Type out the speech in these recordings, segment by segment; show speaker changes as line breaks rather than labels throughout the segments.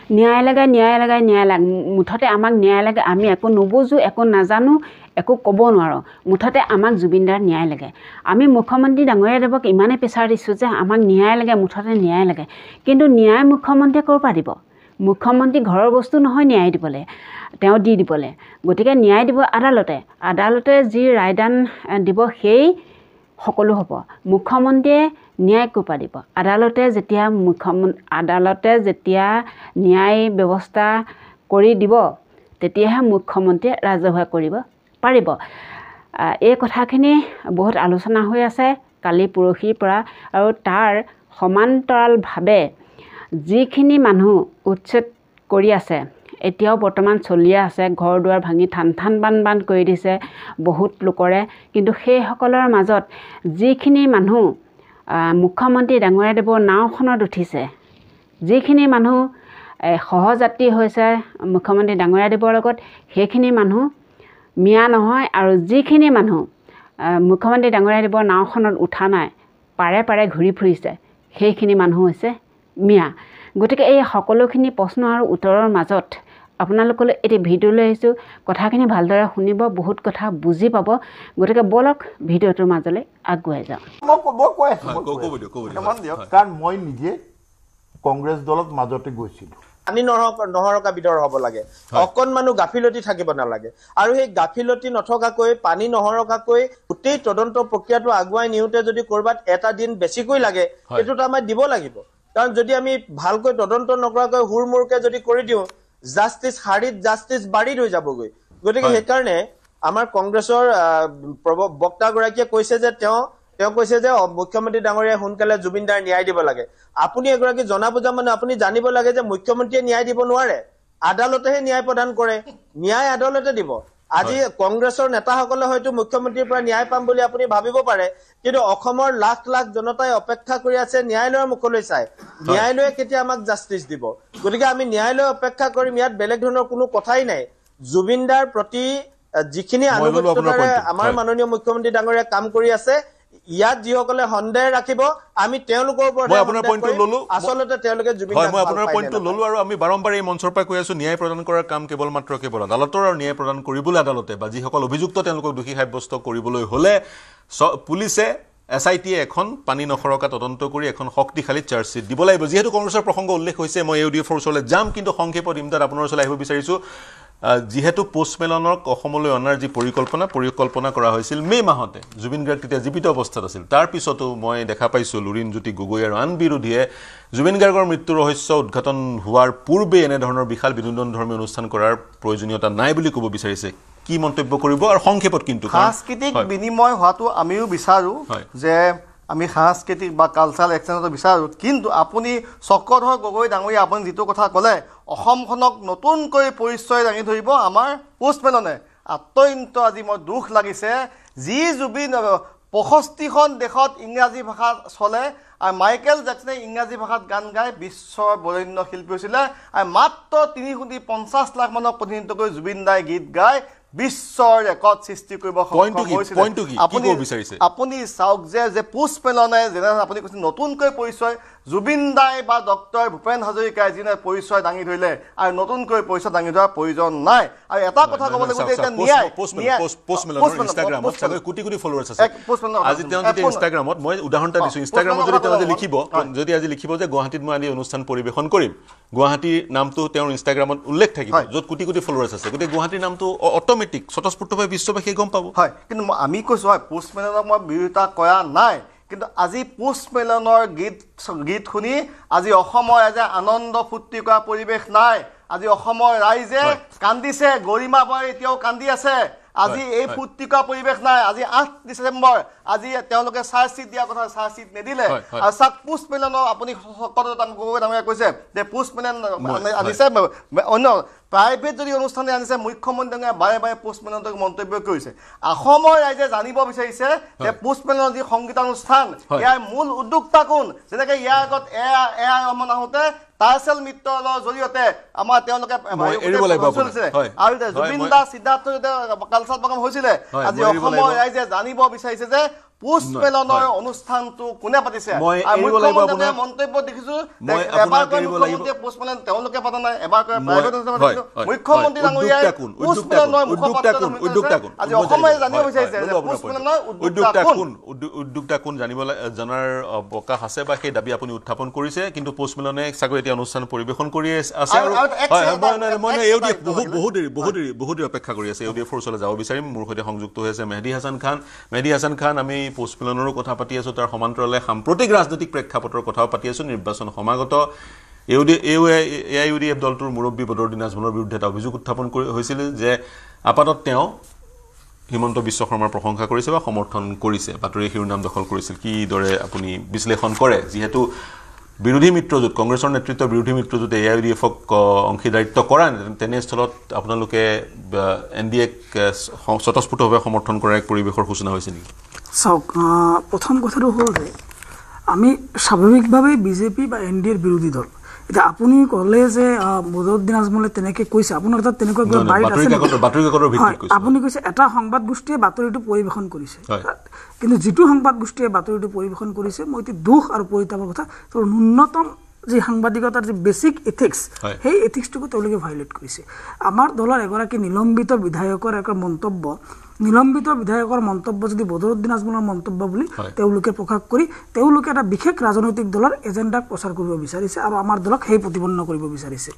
ন্যায় লাগে মুঠতে আমাক ন্যায় লাগে আমি একো নুবুজো একো নাজানো একো ক'ব নোৱাৰোঁ মুঠতে আমাক জুবিনদাৰ ন্যায় লাগে আমি মুখ্যমন্ত্ৰী ডাঙৰীয়াদেৱক ইমানেই প্ৰেছাৰ দিছোঁ যে আমাক ন্যায় লাগে মুঠতে ন্যায় লাগে কিন্তু ন্যায় মুখ্যমন্ত্ৰীয়ে ক'ৰ পৰা দিব মুখ্যমন্ত্ৰী ঘৰৰ বস্তু নহয় ন্যায় দিবলৈ তেওঁ দি দিবলৈ গতিকে ন্যায় দিব আদালতে যি ৰায়দান দিব সেই সকলো হ'ব মুখ্যমন্ত্ৰীয়ে ন্যায় ক'ৰ পৰা দিব আদালতে যেতিয়া ন্যায় ব্যৱস্থা কৰি দিব তেতিয়াহে মুখ্যমন্ত্ৰীয়ে ৰাজহুৱা কৰিব পাৰিব এই কথাখিনি বহুত আলোচনা হৈ আছে কালি পৰহিৰ পৰা আৰু তাৰ সমান্তৰালভাৱে যিখিনি মানুহ উচ্ছেদ কৰি আছে এতিয়াও বৰ্তমান চলিয়ে আছে ঘৰ দুৱাৰ ভাঙি ঠান বান কৰি দিছে বহুত লোকৰে কিন্তু সেইসকলৰ মাজত যিখিনি মানুহ মুখ্যমন্ত্ৰী ডাঙৰীয়াদেৱৰ নাওখনত উঠিছে যিখিনি মানুহ সহযাত্ৰী হৈছে মুখ্যমন্ত্ৰী ডাঙৰীয়াদেৱৰ লগত সেইখিনি মানুহ মিয়া নহয় আৰু যিখিনি মানুহ মুখ্যমন্ত্ৰী ডাঙৰীয়াদেৱৰ নাওখনত উঠা নাই পাৰে ঘূৰি ফুৰিছে সেইখিনি মানুহ হৈছে মিয়া গতিকে এই সকলোখিনি প্ৰশ্ন আৰু উত্তৰৰ মাজত আপোনালোকলৈ এটি ভিডিঅ' লৈ আহিছোঁ কথাখিনি ভালদৰে শুনিব বহুত কথা বুজি পাব গতিকে বলক ভিডিঅ'টোৰ মাজলৈ আগুৱাই যাওঁ
কাৰণ মই নিজে কংগ্ৰেছ দলত মাজতে গৈছিলোঁ
পানী নহৰকা বিধৰ হ'ব লাগে অকণমানো গাফিলতি থাকিব নালাগে আৰু সেই গাফিলতি নথকাকৈ পানী নহৰকাকৈ গোটেই তদন্ত প্ৰক্ৰিয়াটো আগুৱাই নিওঁতে যদি ক'ৰবাত এটা দিন বেছিকৈ লাগে এইটোতো আমাৰ দিব লাগিব কাৰণ যদি আমি ভালকৈ তদন্ত নকৰাকৈ হুৰমুৰকে যদি কৰি দিওঁ জাষ্টিছ হাৰিত জাষ্টিছ বাৰীত হৈ যাবগৈ গতিকে সেইকাৰণে আমাৰ কংগ্ৰেছৰ বক্তাগৰাকীয়ে কৈছে যে তেওঁ কৈছে যে মুখ্যমন্ত্ৰী ডাঙৰীয়াই সোনকালে জুবিনদাৰ ন্যায় দিব লাগে আপুনি এগৰাকী জনা বুজা মানে আপুনি জানিব লাগে যে মুখ্যমন্ত্ৰীয়ে ন্যায় দিব নোৱাৰে আদালতেহে ন্যায় প্ৰদান কৰে ন্যায় আদালতে দিব আজি কংগ্ৰেছৰ নেতাসকলে হয়তো মুখ্যমন্ত্ৰীৰ পৰা ন্যায় পাম বুলি আপুনি ভাবিব পাৰে কিন্তু অসমৰ লাখ লাখ জনতাই অপেক্ষা কৰি আছে ন্যায়ালয়ৰ মুখলৈ চাই ন্যায়ালয়ে কেতিয়া আমাক জাষ্টিছ দিব গতিকে আমি ন্যায়ালয় অপেক্ষা কৰিম ইয়াত বেলেগ ধৰণৰ কোনো কথাই নাই জুবিনদাৰ প্ৰতি যিখিনি আনুগত্যৰে আমাৰ মাননীয় মুখ্যমন্ত্ৰী ডাঙৰীয়াই কাম কৰি আছে ইয়াত যিসকলে সন্দেহ ৰাখিব আমি তেওঁলোকৰ ওপৰত আচলতে তেওঁলোকে
মই আপোনাৰ পইণ্টটো ল'লো আৰু আমি বাৰম্বাৰ এই মঞ্চৰ পৰা কৈ আছোঁ ন্যায় প্ৰদান কৰাৰ কাম কেৱল আদালতৰ আৰু ন্যায় প্ৰদান কৰিবলৈ আদালতে বা যিসকল অভিযুক্ত তেওঁলোকক দোষী সাব্যস্ত কৰিবলৈ হ'লে পুলিচে SITয়ে এখন পানী নখৰকা তদন্ত কৰি এখন শক্তিশালী চাৰ্জশ্বিট দিব লাগিব যিহেতু কংগ্ৰেছৰ প্ৰসংগ উল্লেখ হৈছে মই AUDFৰ ওচৰলৈ যাম কিন্তু সংক্ষেপত ইমদাদ আপোনাৰ ওচৰলৈ আহিব বিচাৰিছোঁ যিহেতু পোষ্টমেলনক অসমলৈ অনাৰ যি পৰিকল্পনা কৰা হৈছিল মে মাহতে জুবিন গাৰ্গ তেতিয়া জীৱিত অৱস্থাত আছিল তাৰ পিছতো মই দেখা পাইছোঁ লুৰিণজ্যোতি গগৈ আৰু আন বিৰোধীয়ে জুবিন গাৰ্গৰ মৃত্যুৰ ৰহস্য উদ্ঘাটন হোৱাৰ পূৰ্বে এনেধৰণৰ বিশাল বিনোদনধৰ্মী অনুষ্ঠান কৰাৰ প্ৰয়োজনীয়তা নাই বুলি ক'ব বিচাৰিছে কি মন্তব্য কৰিব আৰু সংক্ষেপত কিন্তু
সাংস্কৃতিক বিনিময় হোৱাটো আমিও বিচাৰোঁ যে আমি সাংস্কৃতিক বা কালচাৰেল এক্সচেঞ্জটো বিচাৰোঁ কিন্তু আপুনি চক্ৰধৰ গগৈ ডাঙৰীয়া আপুনি যিটো কথা ক'লে অসমখনক নতুনকৈ পৰিচয় দাঙি ধৰিব আমাৰ পোষ্টমেলনে অত্যন্ত আজি মই দুখ লাগিছে যি জুবিন 65খন দেশত ইংৰাজী ভাষা চলে আৰু মাইকেল জেকসনে ইংৰাজী ভাষাত গান গাই বিশ্বৰ বৰেণ্য শিল্পী হৈছিলে আৰু মাত্ৰ 350 লাখ মানক প্ৰতিনিধিত্ব কৰি জুবিন দাই গীত গাই বিশ্বৰ ৰেকৰ্ড সৃষ্টি কৰিব আপুনি চাওক যে পোষ্টমেলনে যেনে আপুনি কৈছে নতুনকৈ পৰিচয় জুবিন দাই বা ডক্টৰ ভূপেন হাজৰিকাই যিনে পৰিচয় দাঙি ধৰিলে আৰু নতুনকৈ পৰিচয় দাঙি ধৰাৰ প্ৰয়োজন নাই আৰু এটা কথা ক'ব লাগিব যে ন্যায়
ইনষ্টাগ্ৰামত চাগে কোটি ফলোৱাৰ্ছ আছে আজি তেওঁ যদি ইনষ্টাগ্ৰামত মই উদাহৰণ এটা দিছোঁ ইনষ্টাগ্ৰামত যদি তেওঁ যদি আজি লিখিব যে গুৱাহাটীত মই আজি অনুষ্ঠান পৰিৱেশন কৰিম গুৱাহাটীৰ নামটো তেওঁৰ ইনষ্টাগ্ৰামত উল্লেখ থাকিব য'ত কোটি ফলোৱাৰ্ছ আছে গতিকে গুৱাহাটীৰ নামটো অট'মেটিক স্বতঃস্ফূৰ্তভাৱে বিশ্ববাসীয়ে গম পাব
হয় কিন্তু আমি কৈছোঁ হয় পোষ্টমেলনক মই বিৰোধিতা কৰা নাই কিন্তু আজি পোষ্টমেলনৰ গীত শুনি আজি অসমৰ ৰাইজে আনন্দ ফূৰ্তি কৰা পৰিৱেশ নাই আজি অসমৰ ৰাইজে কান্দিছে গৰিমা বৰাই এতিয়াও কান্দি আছে আজি এই ফূৰ্তি কৰা পৰিৱেশ নাই আজি 8 ডিচেম্বৰ আজি তেওঁলোকে চাৰ্জশ্বিট দিয়া কথা চাৰ্জশ্বিট নিদিলে আৰু চাক পোষ্টমেলনৰ আপুনি কৈছে যে পোষ্টমেলন আনিছে অন্য প্ৰাইভেট যদি অনুষ্ঠানে আনিছে মুখ্যমন্ত্ৰীয়ে বাৰে বাৰে পোষ্টমেলনক মন্তব্য কৰিছে অসমৰ ৰাইজে জানিব বিচাৰিছে যে পোষ্টমেলনৰ যি সংগীতানুষ্ঠান ইয়াৰ মূল উদ্যোক্তা কোন যেনেকৈ ইয়াৰ আগত এয়া ৰহমান আহোঁতে তাৰ্চেল মিত্ৰৰ জৰিয়তে আমাৰ তেওঁলোকে আৰু জুবিন দাস সিদ্ধাৰ্থ কালচাৰ প্ৰগ্ৰাম হৈছিলে আজি অসমৰ ৰাইজে জানিব বিচাৰিছে যে পোষ্টমেলনৰ অনুষ্ঠানটো কোনে পাতিছে
মই এৰিব লাগিব আপোনাৰ
মন্তব্য দেখিছো
মই
এবাৰ
আপোনাক এৰিব লাগিব
পোষ্টমেলন তেওঁলোকে পাতা নাই এবাৰ মুখ্যমন্ত্ৰী ডাঙৰীয়াই আজি অসমে জানিব বিচাৰিছে যে পোষ্টমেলনৰ
উদ্যোক্তা কোন জনাৰ অৱকাশ আছে বা সেই দাবী আপুনি উত্থাপন কৰিছে কিন্তু পোষ্টমেলনে চাগৈ এতিয়া অনুষ্ঠান পৰিৱেশন কৰি আছে আৰু মই বহু দেৰি অপেক্ষা কৰি আছে ইউডিএফৰ ওচৰলৈ যাব বিচাৰিম মোৰ সৈতে সংযুক্ত হৈ আছে মেহদী হাছান খান আমি পোষ্টমেলনৰো কথা পাতি আছো তাৰ সমান্তৰালে সাম্প্ৰতিক ৰাজনৈতিক প্ৰেক্ষাপটৰ কথাও পাতি আছো নিৰ্বাচন সমাগত এআইইউডিএফ দলটোৰ মুৰব্বী বদৰুদ্দিন আজমলৰ বিৰুদ্ধে এটা অভিযোগ উত্থাপন হৈছিল যে আপাতত তেওঁ হিমন্ত বিশ্ব শৰ্মাৰ প্ৰশংসা কৰিছে বা সমৰ্থন কৰিছে বাতৰি শিৰোনাম দখল কৰিছিল কিদৰে আপুনি বিশ্লেষণ কৰে যিহেতু বিৰোধী মিত্ৰজোঁট কংগ্ৰেছৰ নেতৃত্বৰ বিৰোধী মিত্ৰজোঁটে এআইইউডিএফক অংশীদাৰিত্ব কৰা তেনেস্থলত আপোনালোকে এনডিএক স্বতঃস্ফূৰ্তভাৱে সমৰ্থন কৰাৰ এক পৰিৱেশৰ সূচনা হৈছে নেকি
চাওক প্ৰথম কথাটো হ'ল যে আমি স্বাভাৱিকভাৱে বিজেপি বা এনডিএৰ বিৰোধী দল এতিয়া আপুনি ক'লে যে বদৰুদ্দিন আজমলে তেনেকৈ কৈছে আপোনাৰ তাত তেনেকুৱা কিবা আপুনি কৈছে এটা সংবাদ গোষ্ঠীয়ে বাতৰিটো পৰিৱেশন কৰিছে কিন্তু যিটো সংবাদ গোষ্ঠীয়ে বাতৰিটো পৰিৱেশন কৰিছে মই এতিয়া দুখ আৰু পৰিতাপৰ কথা ন্যূনতম যি সাংবাদিকতাৰ যি বেছিক এথিক্স সেই এথিক্সটোকো তেওঁলোকে ভায়োলেট কৰিছে আমাৰ দলৰ এগৰাকী নিলম্বিত বিধায়কৰ এক মন্তব্য যদি বদৰুদ্দিন আজমলৰ মন্তব্য বুলি তেওঁলোকে প্ৰকাশ কৰি তেওঁলোকে এটা বিশেষ ৰাজনৈতিক দলৰ এজেণ্ডাক প্ৰচাৰ কৰিব বিচাৰিছে আৰু আমাৰ দলক সেই প্ৰতিপন্ন কৰিব বিচাৰিছে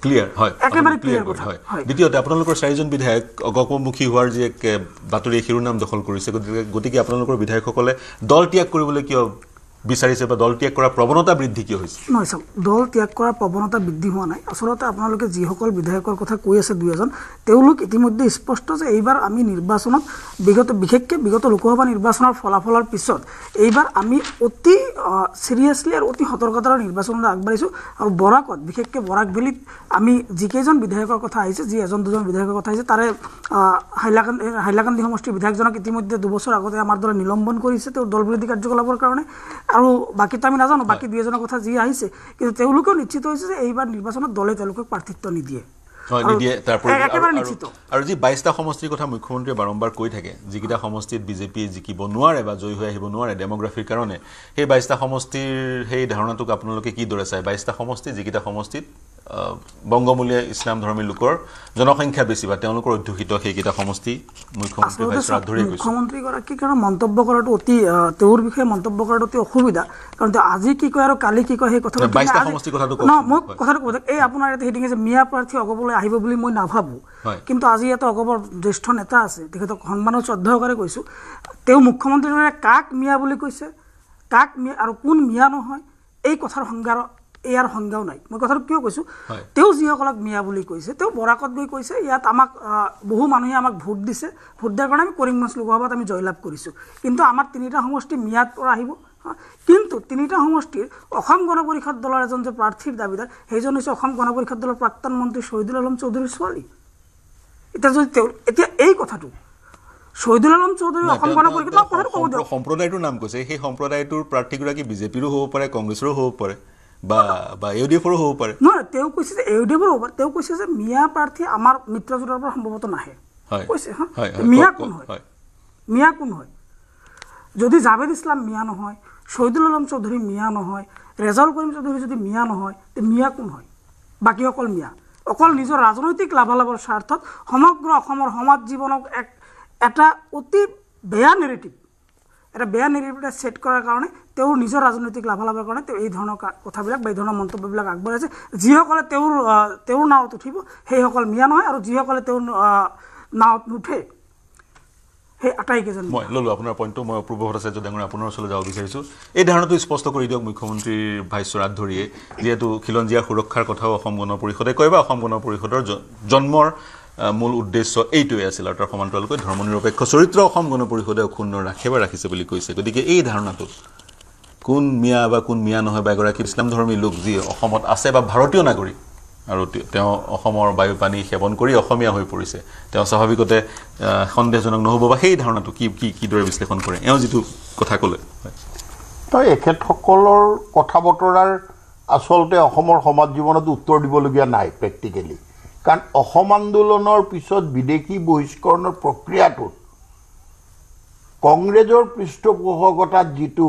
একেবাৰে ক্লিয়াৰ কথা
দ্বিতীয়তে আপোনালোকৰ চাৰিজন বিধায়ক অগমুখী হোৱাৰ যি এক বাতৰি শিৰোনাম দখল কৰিছে গতিকে আপোনালোকৰ বিধায়কসকলে দল ত্যাগ কৰিবলৈ কিয় বিচাৰিছে বা দল ত্যাগ কৰাৰ প্ৰৱণতা বৃদ্ধি কিয় হৈছে
নহয় চাওক দল ত্যাগ কৰাৰ প্ৰৱণতা বৃদ্ধি হোৱা নাই আচলতে আপোনালোকে যিসকল বিধায়কৰ কথা কৈ আছে দুই এজন তেওঁলোক ইতিমধ্যে স্পষ্ট যে এইবাৰ আমি নিৰ্বাচনত বিশেষকৈ বিগত লোকসভা নিৰ্বাচনৰ ফলাফলৰ পিছত এইবাৰ আমি অতি চিৰিয়াছলি আৰু অতি সতৰ্কতাৰ নিৰ্বাচনলৈ আগবাঢ়িছোঁ আৰু বৰাকত বিশেষকৈ বৰাক ভেলীত আমি যিকেইজন বিধায়কৰ কথা আহিছে যি এজন দুজন বিধায়কৰ কথা আহিছে তাৰে হাইলাকান্দি সমষ্টিৰ বিধায়কজনক ইতিমধ্যে 2 বছৰ আগতে আমাৰ দলে নিলম্বন কৰিছে তেওঁৰ দল বিৰোধী কাৰ্যকলাপৰ কাৰণে আৰু বাকীটো আমি নাজানো বাকী দুই এজনৰ কথা যি আহিছে কিন্তু তেওঁলোকেও নিশ্চিত হৈছে যে এইবাৰ নিৰ্বাচনত দলে তেওঁলোকক প্ৰাৰ্থিত্ব নিদিয়ে
আৰু যি 22টা সমষ্টিৰ কথা মুখ্যমন্ত্ৰীয়ে বাৰম্বাৰ কৈ থাকে যিকেইটা সমষ্টিত বিজেপি জিকিব নোৱাৰে বা জয়ী হৈ আহিব নোৱাৰে ডেমোগ্ৰাফিৰ কাৰণে সেই 22টা সমষ্টিৰ সেই ধাৰণাটোক আপোনালোকে কিদৰে চায় 22টা সমষ্টি যিকেইটা সমষ্টিত বংগমূলীয় ইছলাম ধৰ্মী লোকৰ জনসংখ্যা বেছি বা তেওঁলোকৰ অধ্যুষিত সেইকেইটা সমষ্টি
মুখ্যমন্ত্ৰীগৰাকীৰ কাৰণে মন্তব্য কৰাটো অতি তেওঁৰ বিষয়ে মন্তব্য কৰাটো অতি অসুবিধা কাৰণ আজি কি কয় আৰু কালি কি কয় সেই কথাটো মই কথাটো কৈ এই আপোনাৰ এটা হেডিং আছে মিয়া প্ৰাৰ্থী অগপলৈ আহিব বুলি মই নাভাবোঁ কিন্তু আজি এটা অগপৰ জ্যেষ্ঠ নেতা আছে তেখেতক সন্মানৰ শ্ৰদ্ধাসহকাৰে কৈছোঁ তেওঁ মুখ্যমন্ত্ৰীজনে কাক মিয়া বুলি কৈছে কাক মিয়া আৰু কোন মিয়া নহয় এই কথাৰ ইয়াৰ সংজ্ঞাও নাই মই কথাটো কিয় কৈছোঁ তেওঁ যিসকলক মিয়া বুলি কৈছে তেওঁ বৰাকত গৈ কৈছে ইয়াত আমাক বহু মানুহে আমাক ভোট দিছে ভোট দিয়াৰ কাৰণে আমি কৰিমগঞ্জ লোকসভাত আমি জয়লাভ কৰিছোঁ কিন্তু আমাৰ 3টা সমষ্টি মিয়াত পৰা আহিব কিন্তু 3টা সমষ্টিৰ অসম গণ পৰিষদ দলৰ এজন যে প্ৰাৰ্থীৰ দাবীদাৰ সেইজন হৈছে অসম গণ পৰিষদ দলৰ প্ৰাক্তন মন্ত্ৰী শহীদুল আলম চৌধুৰীৰ ছোৱালী এতিয়া এই কথাটো শহীদুল আলম চৌধুৰী অসম গণ পৰিষদৰ
সম্প্ৰদায়টোৰ নাম কৈছে সেই সম্প্ৰদায়টোৰ প্ৰাৰ্থীগৰাকী বিজেপিৰো হ'ব পাৰে কংগ্ৰেছৰো হ'ব পাৰে বা ইউডিএফৰো হ'ব পাৰে
নহয় তেওঁ কৈছে যে ইউডিএফৰো হ'ব পাৰে তেওঁ কৈছে যে মিয়া প্ৰাৰ্থী আমাৰ মিত্ৰজোঁটৰ পৰা সম্ভৱতঃ নাহে কৈছে মিয়া কোন হয় যদি জাভেদ ইছলাম মিয়া নহয় শহীদুল আলম চৌধুৰী মিয়া নহয় ৰেজাউল কৰিম চৌধুৰী যদি মিয়া নহয় তে মিয়া কোন হয় বাকী অকল মিয়া অকল নিজৰ ৰাজনৈতিক লাভালাভৰ স্বাৰ্থত সমগ্ৰ অসমৰ সমাজ জীৱনক এটা অতি বেয়া নেৰেটিভ এটা ছেট কৰাৰ কাৰণে তেওঁৰ নিজৰ ৰাজনৈতিক লাভালাভৰ কাৰণে তেওঁ এই ধৰণৰ কথাবিলাক বা এই ধৰণৰ মন্তব্যবিলাক আগবঢ়াইছে যিসকলে তেওঁৰ নাৱত উঠিব সেইসকল মিয়া নহয় আৰু যিসকলে তেওঁৰ নাৱত নুঠে সেই আটাইকেইজন
মই ল'লোঁ আপোনাৰ পইণ্টটো মই অপূৰ্ব ভট্টাচাৰ্য ডাঙৰ আপোনাৰ ওচৰলৈ যাব বিচাৰিছোঁ এই ধাৰণাটো স্পষ্ট কৰি দিয়ক মুখ্যমন্ত্ৰীৰ ভাষ্যৰাত ধৰিয়ে যিহেতু খিলঞ্জীয়াৰ সুৰক্ষাৰ কথাও অসম গণ পৰিষদে কয় বা অসম গণ পৰিষদৰ জন্মৰ মূল উদ্দেশ্য এইটোৱে আছিল আৰু তাৰ সমান্তৰালকৈ ধৰ্মনিৰপেক্ষ চৰিত্ৰ অসম গণ পৰিষদে অক্ষুণ্ণ ৰাখে বা ৰাখিছে বুলি কৈছে গতিকে এই ধাৰণাটো কোন মিয়া বা কোন মিয়া নহয় বা এগৰাকী ইছলাম ধৰ্মী লোক যি অসমত আছে বা ভাৰতীয় নাগৰিক আৰু তেওঁ অসমৰ বায়ু পানী সেৱন কৰি অসমীয়া হৈ পৰিছে তেওঁ স্বাভাৱিকতে সন্দেহজনক নহ'ব বা সেই ধাৰণাটো কিদৰে বিশ্লেষণ কৰে এওঁ যিটো কথা ক'লে
এখেতসকলৰ কথা বতৰাৰ আচলতে অসমৰ সমাজ জীৱনত উত্তৰ দিবলগীয়া নাই প্ৰেক্টিকেলি কাৰণ অসম আন্দোলনৰ পিছত বিদেশী বহিষ্কৰণৰ প্ৰক্ৰিয়াটোত কংগ্ৰেছৰ পৃষ্ঠপোষকতাত যিটো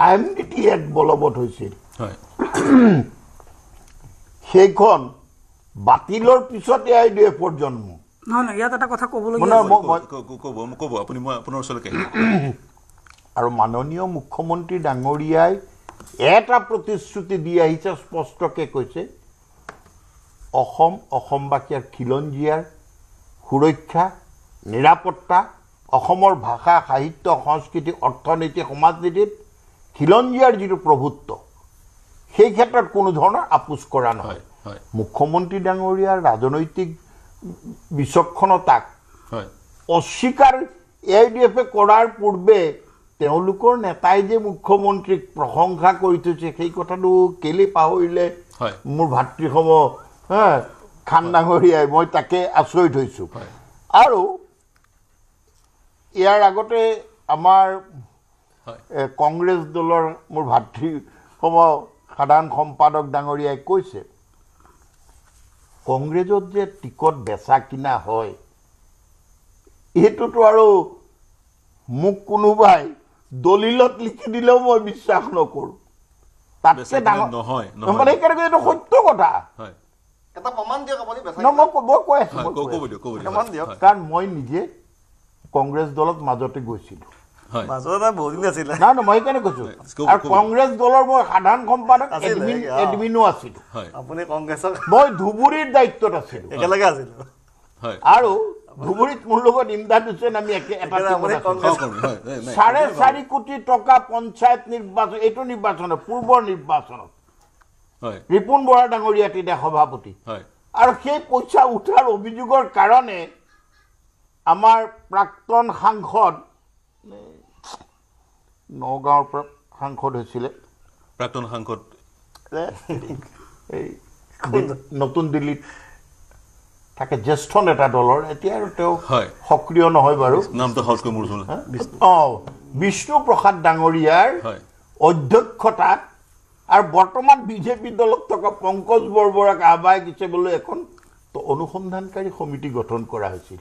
IMDT এক্ট বলবৎ হৈছিল
হয়
সেইখন বাতিলৰ পিছতে IDF-ৰ জন্ম
নহয় ইয়াত এটা কথা ক'বলৈ
ক'ব আপুনি মই আপোনাৰ ওচৰলৈকে
আৰু মাননীয় মুখ্যমন্ত্ৰী ডাঙৰীয়াই এটা প্ৰতিশ্ৰুতি দি আহিছে স্পষ্টকৈ কৈছে অসমবাসী আৰু খিলঞ্জীয়াৰ সুৰক্ষা নিৰাপত্তা অসমৰ ভাষা সাহিত্য সংস্কৃতি অৰ্থনীতি সমাজনীতিত খিলঞ্জীয়াৰ যিটো প্ৰভুত্ব সেই ক্ষেত্ৰত কোনো ধৰণৰ আপোচ কৰা নহয় মুখ্যমন্ত্ৰী ডাঙৰীয়াৰ ৰাজনৈতিক বিচক্ষণতাক অস্বীকাৰ AIDF-এ কৰাৰ পূৰ্বে তেওঁলোকৰ নেতাই যে মুখ্যমন্ত্ৰীক প্ৰশংসা কৰি থৈছে সেই কথাটো কেলে পাহৰিলে মোৰ ভাতৃসম খান ডাঙৰীয়াই মই তাকে আচৰিত হৈছোঁ আৰু ইয়াৰ আগতে আমাৰ কংগ্ৰেছ দলৰ মোৰ ভাতৃসম সাধাৰণ সম্পাদক ডাঙৰীয়াই কৈছে কংগ্ৰেছত যে টিকট বেচা কিনা হয় এইটোতো আৰু মোক কোনোবাই দলিলত লিখি দিলেও মই বিশ্বাস নকৰোঁ তাতকে ডাঙৰ নহয় মানে সেইকাৰণে এইটো সত্য কথা
এটা প্ৰমাণ দিয়ক আপুনি
মই কৈ আছোঁ কাৰণ মই নিজে কংগ্ৰেছ দলত মাজতে গৈছিলোঁ মই সেইকাৰণে কৈছোঁ আৰু কংগ্ৰেছ দলৰ মই সাধাৰণ সম্পাদক এডমিনো আছিলোঁ মই ধুবুৰীৰ দায়িত্বত আছিলোঁ একেলগে আছিলোঁ আৰু ধুবুৰীত মোৰ লগত ইমদাদ হুছেইন আমি $4.5 কোটি টকা পঞ্চায়ত নিৰ্বাচন এইটো নিৰ্বাচনত পূৰ্বৰ নিৰ্বাচনত ৰিপুণ বৰা ডাঙৰীয়া তেতিয়া সভাপতি আৰু সেই পইচা উঠাৰ অভিযোগৰ কাৰণে আমাৰ প্ৰাক্তন সাংসদ নগাঁৱৰ পৰা সাংসদ হৈছিলে
প্ৰাক্তন সাংসদ
নতুন দিল্লীত থাকে জ্যেষ্ঠ নেতা দলৰ এতিয়া আৰু তেওঁ সক্ৰিয় নহয় বাৰু
নামটো হলকৈ মোৰ
বিষ্ণু প্ৰসাদ ডাঙৰীয়াৰ অধ্যক্ষতাত আৰু বৰ্তমান বিজেপি দলত থকা পংকজ বৰবৰাক আহ্বায়ক হিচাপে এখন অনুসন্ধানকাৰী সমিতি গঠন কৰা হৈছিল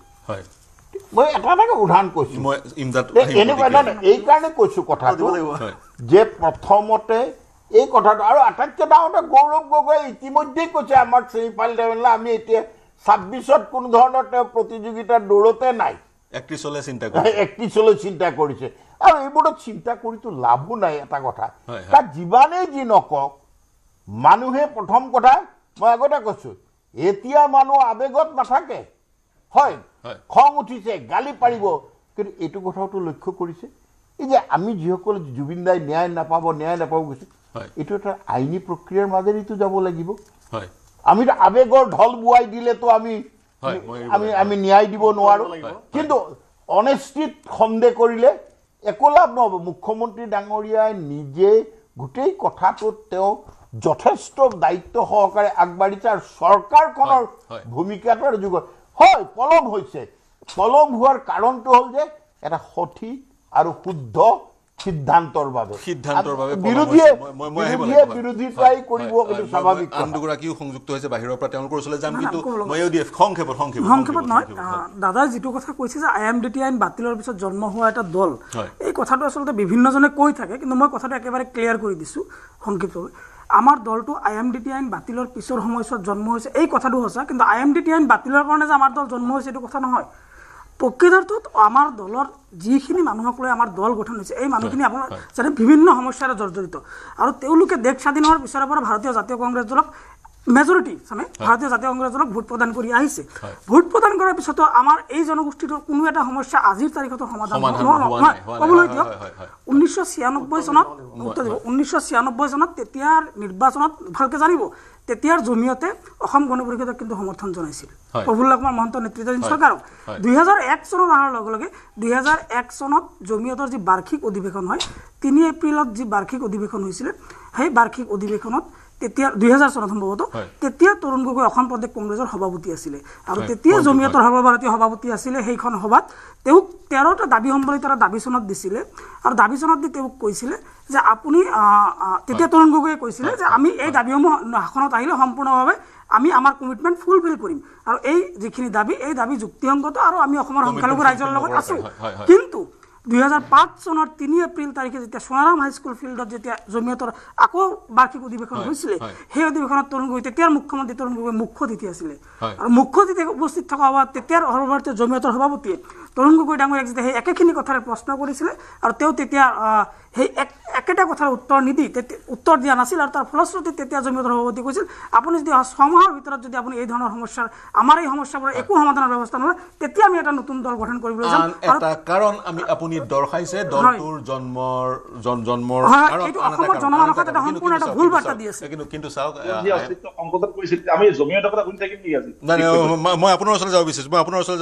মই এটা উদাহৰণ কৈছোঁ এইকাৰণে কৈছোঁ কথাটো যে প্ৰথমতে এই কথাটো আৰু আটাইতকৈ ডাঙৰ গৌৰৱ গগৈ ইতিমধ্যেই কৈছে আমাক চিনি পালে আমি এতিয়া 26ত কোনো ধৰণৰ তেওঁ প্ৰতিযোগিতাৰ দৌৰতে নাই 31লৈ চিন্তা কৰিছে আৰু এইবোৰত চিন্তা কৰিতো লাভো নাই এটা কথা কাৰণ যিমানেই যি নকওক মানুহে প্ৰথম কথা মই আগতে কৈছোঁ এতিয়া মানুহ আৱেগত নাথাকে হয় খং উঠিছে গালি পাৰিব কিন্তু এইটো কথাটো লক্ষ্য কৰিছে এই যে আমি যিসকলে জুবিন দাই ন্যায় নাপাব কৈছে এইটো এটা আইনী প্ৰক্ৰিয়াৰ মাজেৰেতো যাব লাগিব আমি আৱেগৰ ঢল বুৱাই দিলেতো আমি ন্যায় দিব নোৱাৰোঁ কিন্তু অনেষ্টিত সন্দেহ কৰিলে একো লাভ নহ'ব মুখ্যমন্ত্ৰী ডাঙৰীয়াই নিজে গোটেই কথাটোত তেওঁ যথেষ্ট দায়িত্ব সহকাৰে আগবাঢ়িছে আৰু চৰকাৰখনৰ ভূমিকাটোৰ যুগত হয় পলম হৈছে পলম হোৱাৰ কাৰণটো হ'ল যে এটা সঠিক আৰু শুদ্ধ সিদ্ধান্তৰ বাবে বিৰোধীতাই কৰিব এইটো স্বাভাৱিক
দুগৰাকীও সংযুক্ত হৈছে বাহিৰৰ পৰা তেওঁলোকৰ ওচৰলৈ যাম কিন্তু
সংক্ষেপত নহয় দাদাই যিটো কথা কৈছে যে IMDT আইন বাতিলৰ পিছত জন্ম হোৱা এটা দল এই কথাটো আচলতে বিভিন্নজনে কৈ থাকে কিন্তু মই কথাটো একেবাৰে ক্লিয়াৰ কৰি দিছোঁ সংক্ষিপ্তভাৱে আমাৰ দলটো IMDT আইন বাতিলৰ পিছৰ সময়ছোৱাত জন্ম হৈছে এই কথাটো সঁচা কিন্তু IMDT আইন বাতিলৰ কাৰণে যে আমাৰ দল জন্ম হৈছে এইটো কথা নহয় প্ৰকৃতাৰ্থত আমাৰ দলৰ যিখিনি মানুহক লৈ আমাৰ দল গঠন হৈছে এই মানুহখিনি আপোনাৰ যেনে বিভিন্ন সমস্যাৰে জৰ্জৰিত আৰু তেওঁলোকে দেশ স্বাধীন হোৱাৰ পিছৰে পৰা ভাৰতীয় জাতীয় কংগ্ৰেছ দলক মেজৰিটি চামে ভাৰতীয় জাতীয় কংগ্ৰেছ দলক ভোট প্ৰদান কৰি আহিছে ভোট প্ৰদান কৰাৰ পিছতো আমাৰ এই জনগোষ্ঠীটোৰ কোনো এটা সমস্যা আজিৰ তাৰিখতো সমাধান ক'বলৈ দিয়ক 1996 চনত তেতিয়াৰ নিৰ্বাচনত ভালকৈ জানিব তেতিয়াৰ জমিয়তে অসম গণ পৰিষদক কিন্তু সমৰ্থন জনাইছিল প্ৰফুল্ল কুমাৰ মহন্ত নেতৃত্বাধীন চৰকাৰক 2001 চনত অহাৰ লগে লগে 2001 চনত জমিয়তৰ যি বাৰ্ষিক অধিৱেশন হয় 3 এপ্ৰিলত যি বাৰ্ষিক অধিৱেশন হৈছিলে সেই বাৰ্ষিক অধিৱেশনত তেতিয়া 2000 চনত সম্ভৱতঃ তেতিয়া তৰুণ গগৈ অসম প্ৰদেশ কংগ্ৰেছৰ সভাপতি আছিলে আৰু তেতিয়া জমিয়তৰ সৰ্বভাৰতীয় সভাপতি আছিলে সেইখন সভাত তেওঁক 13টা দাবী সম্বলিত এটা দাবী চনত দিছিলে আৰু দাবী চনত দি তেওঁক কৈছিলে যে আপুনি তেতিয়া তৰুণ গগৈয়ে কৈছিলে যে আমি এই দাবীসমূহ শাসনত আহিলে সম্পূৰ্ণভাৱে আমি আমাৰ কমিটমেণ্ট ফুলফিল কৰিম আৰু এই যিখিনি দাবী এই দাবী যুক্তিসংগত আৰু আমি অসমৰ সংখ্যালঘু ৰাইজৰ লগত আছোঁ কিন্তু 2005 চনৰ 3 এপ্ৰিল তাৰিখে যেতিয়া সোণাৰাম হাইস্কুল ফিল্ডত যেতিয়া জমিয়তৰ আকৌ বাৰ্ষিক অধিৱেশন হৈছিলে সেই অধিৱেশনত তৰুণ গগৈ তেতিয়াৰ মুখ্যমন্ত্ৰী তৰুণ গগৈ মুখ্য অতিথি আছিলে আৰু মুখ্য অতিথি উপস্থিত থকা তেতিয়াৰ সৰ্বভাৰতীয় জমিয়তৰ সভাপতিয়ে তৰুণ গগৈ ডাঙৰীয়াক যেতিয়া সেই একেখিনি কথাৰে প্ৰশ্ন কৰিছিলে আৰু তেওঁ তেতিয়া সেই একেটা কথাৰ উত্তৰ নিদি উত্তৰ দিয়া নাছিল আৰু তাৰ ফলশ্ৰুতিত তেতিয়া জমিয়তৰ সভাপতি কৈছিল আপুনি যদি 6 মাহৰ ভিতৰত যদি আপুনি এই ধৰণৰ সমস্যাৰ আমাৰ এই সমস্যাবোৰৰ একো সমাধানৰ ব্যৱস্থা নলয় তেতিয়া আমি এটা নতুন দল গঠন কৰিবলৈ যাম
এটা কাৰণ আমি আপুনি দৰ্শাইছে দলটোৰ জন্মৰ কাৰণ
এইটো অসমৰ জনমানসত এটা সম্পূৰ্ণ এটা ভুল বাৰ্তা দি আছে
কিন্তু চাওক
সংকটত পৰিছিল আমি জমিয়তৰ কথা শুনি থাকিম নেকি আজি
মই আপোনাৰ ওচৰলৈ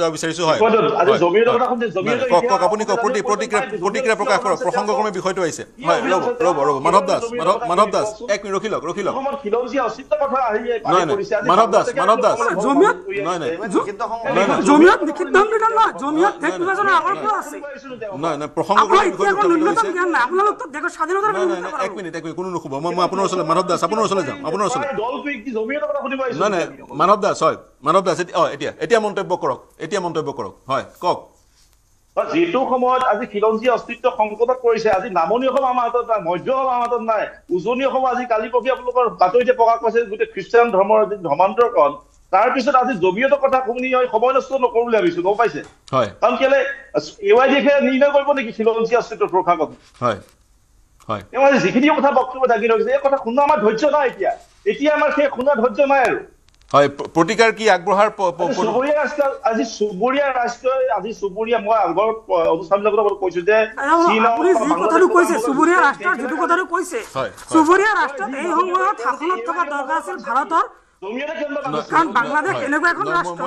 যাব বিচাৰিছো হয়
আজি জমিয়তৰ কথা শুনি জমিয়তৰ
কওক আপুনি কওক প্ৰতিক্ৰিয়া প্ৰকাশ কৰক প্ৰসংগক্ৰমে বিষয়টো আহিছে হয় ৰ'ব মাধৱ দাস এক মিনিট ৰখি লওক
অসমৰ খিলঞ্জীয়া অস্তিত্ব কথা আহি কৰিছে
মাধৱ দাস
জমিয়ত নিষিদ্ধ সংগঠন নহয় জমিয়ত দেশ বিভাজনৰ আগৰ পৰা আছে
নহয় প্ৰসংগক্ৰমে বিষয়টো
ন্যূনতম জ্ঞান নাই আপোনালোক তো দেশৰ স্বাধীনতাৰ
এক মিনিট কোনো নুশুব মই আপোনাৰ ওচৰলৈ মাধৱ দাস আপোনাৰ ওচৰলৈ যাম আপোনাৰ ওচৰলৈ
দলটো কি জমিয়তৰ কথা শুনিব আহিছে
নহয় মাধৱ দাস এতিয়া মন্তব্য কৰক হয় কওক
যিটো সময়ত আজি খিলঞ্জীয়া অস্তিত্ব সংকটত পৰিছে আজি নামনি অসম আমাৰ হাতত নাই মধ্য অসম আমাৰ হাতত নাই উজনি অসম আজি কালি পৰহি আপোনালোকৰ বাতৰিতে প্ৰকাশ পাইছে গোটেই খ্ৰীষ্টান ধৰ্মৰ ধৰ্মান্তৰকৰণ তাৰপিছত আজি জমিয়তৰ কথা শুনি সময় নষ্ট নকৰো বুলি ভাবিছো গম পাইছে কাৰণ কেলে AYDFে নিৰ্ণয় কৰিব নেকি খিলঞ্জীয়া অস্তিত্বৰ সুৰক্ষাৰ কথা তেওঁ আজি যিখিনি কথা বক্তব্য দাঙি ৰাখিছে এই কথা শুনা আমাৰ ধৈৰ্য নাই এতিয়া আমাৰ সেই শুনা ধৈৰ্য নাই আৰু
হয় প্ৰতিকাৰ কি আগবঢ়াৰ
আজি চুবুৰীয়া ৰাষ্ট্ৰই আজি চুবুৰীয়া মই আগৰ অনুষ্ঠানবিলাকত কৈছো যে
আপুনি যি কথাটো কৈছে চুবুৰীয়া ৰাষ্ট্ৰৰ যিটো কথাটো কৈছে চুবুৰীয়া ৰাষ্ট্ৰত এই সময়ত শাসনত থকা দৰকাৰ আছিল ভাৰতৰ কাৰণ বাংলাদেশ এনেকুৱা এখন ৰাষ্ট্ৰ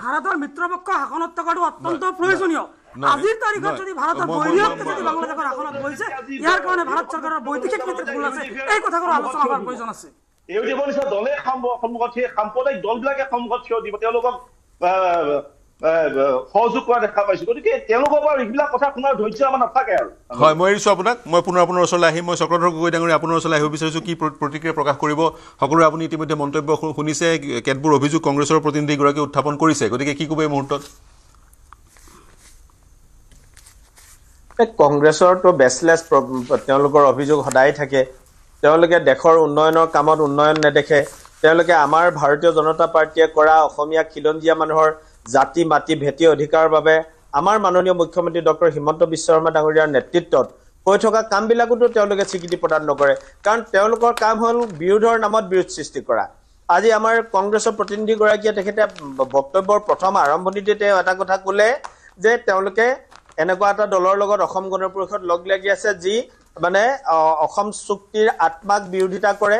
ভাৰতৰ মিত্ৰপক্ষ শাসনত থকাটো অত্যন্ত প্ৰয়োজনীয় আজিৰ তাৰিখত যদি ভাৰতৰ বৈৰিয়তে যদি বাংলাদেশৰ শাসনত বহিছে ইয়াৰ কাৰণে ভাৰত চৰকাৰৰ বৈদেশিক নীতিত ভুল আছে এই কথাবোৰ আলোচনা কৰাৰ প্ৰয়োজন আছে
এই যে বলিছে দলে সন্মুখত সেই সাম্প্ৰদায়িক দলবিলাকে সন্মুখত থিয় দিব তেওঁলোকক সহযোগ কৰা দেখা পাইছো গতিকে তেওঁলোকৰ পৰা এইবিলাক কথা শুনাৰ ধৈৰ্য আমাৰ নাথাকে আৰু
হয় মই এৰিছো আপোনাক মই পুনৰ আপোনাৰ ওচৰলৈ আহিম মই চক্ৰধৰ গগৈ ডাঙৰীয়া আপোনাৰ ওচৰলৈ আহিব বিচাৰিছো কি প্ৰতিক্ৰিয়া প্ৰকাশ কৰিব সকলোৰে আপুনি ইতিমধ্যে মন্তব্য শুনিছে কেতবোৰ অভিযোগ কংগ্ৰেছৰ প্ৰতিনিধিগৰাকীয়ে উত্থাপন কৰিছে গতিকে কি ক'ব এই মুহূৰ্তত
কংগ্ৰেছৰতো বেচলেছ তেওঁলোকৰ অভিযোগ সদায় থাকে তেওঁলোকে দেশৰ উন্নয়নৰ কামত উন্নয়ন নেদেখে তেওঁলোকে আমাৰ ভাৰতীয় জনতা পাৰ্টিয়ে কৰা অসমীয়া খিলঞ্জীয়া মানুহৰ জাতি মাটি ভেটি অধিকাৰৰ বাবে আমাৰ মাননীয় মুখ্যমন্ত্ৰী ডক্টৰ হিমন্ত বিশ্ব শৰ্মা ডাঙৰীয়াৰ নেতৃত্বত হৈ থকা কামবিলাকতো তেওঁলোকে স্বীকৃতি প্ৰদান নকৰে কাৰণ তেওঁলোকৰ কাম হ'ল বিৰোধৰ নামত বিৰোধ সৃষ্টি কৰা আজি আমাৰ কংগ্ৰেছৰ প্ৰতিনিধিগৰাকীয়ে তেখেতে বক্তব্যৰ প্ৰথম আৰম্ভণিতে তেওঁ এটা কথা ক'লে যে তেওঁলোকে এনেকুৱা এটা দলৰ লগত অসম গণ পৰিষদ লগ লাগি আছে যি মানে অসম চুক্তিৰ আত্মাক বিৰোধিতা কৰে